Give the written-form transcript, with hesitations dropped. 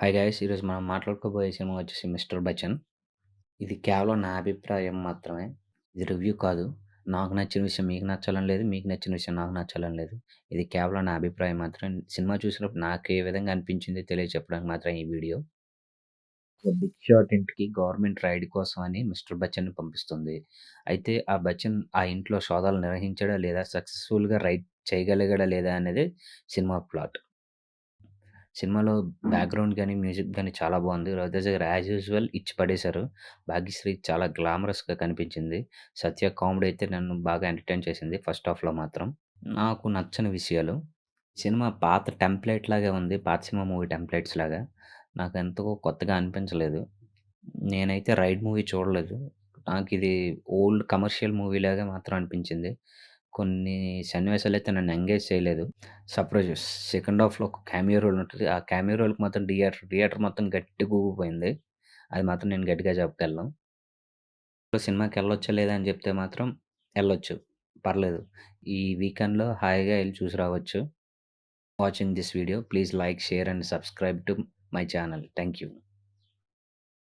Hi guys! ఈరోజు మనం మాట్లాడుకోబోయే cinema వచ్చేసి 'మిస్టర్ బచ్చన్'. ఇది కేవలం నా అభిప్రాయం మాత్రమే. ఇది రివ్యూ కాదు. నాకు నచ్చిన విషయం మీకు నచ్చాలని లేదు. మీకు నచ్చిన విషయం నాకు నచ్చాలని లేదు. ఇది కేవలం నా అభిప్రాయం మాత్రమే. సినిమా చూసినప్పుడు నాకు ఏ విధంగా అనిపించింది తెలియచెప్పడానికి మాత్రమే ఈ వీడియో. ఒక బిగ్ షాట్ ఇంటికి గవర్నమెంట్ రైడ్ కోసం అని మిస్టర్ బచ్చన్‌ని పంపిస్తుంది. అయితే ఆ బచ్చన్ ఆ ఇంట్లో సోదాలు నిర్వహించాడా లేదా? సక్సెస్‌ఫుల్‌గా రైడ్ చేయగలిగాడా లేదా? అనేది సినిమా ప్లాట్. సినిమాలో బ్యాక్‌గ్రౌండ్ గాని, మ్యూజిక్ గాని చాలా బావుంది. 'రవితేజ' గారు యాజ్ యూజువల్ ఇచ్చి పడేశారు. 'భాగ్యశ్రీ' చాలా గ్లామరస్‌గా కనిపించింది. 'సత్య' కామెడీ అయితే నన్ను బాగా ఎంటర్‌టైన్ చేసింది ఫస్ట్ హాఫ్‌లో మాత్రం. నాకు నచ్చని విషయాలు, సినిమా పాత టెంప్లేట్ లాగే ఉంది. పాత సినిమా మూవీ టెంప్లేట్స్ లాగా. నాకెందుకో కొత్తగా అనిపించలేదు. నేనైతే 'రైడ్' మూవీ చూడలేదు. నాకిది ఓల్డ్ కమర్షియల్ మూవీలాగా మాత్రం అనిపించింది. కొన్ని సన్నివేశాలైతే నన్ను ఎంగేజ్ చేయలేదు. 'సప్రజెస్' సెకండ్ హాఫ్‌లో ఒక క్యామియో రోల్ ఉంటది. ఆ క్యామియో రోల్‌కి మాత్రం థియేటర్ మొత్తం గట్టిగా ఊగిపోయింది. అది మాత్రం నేను గట్టిగా చెప్పగలను. సినిమాకెళ్ళొచ్చా లేదా అని చెప్తే మాత్రం ఎళ్ళొచ్చు. పర్లేదు. ఈ వీకెండ్‌లో హాయిగా ఎళ్లి చూసి రావచ్చు. Watching this video. Please like, share and subscribe to my channel. Thank you.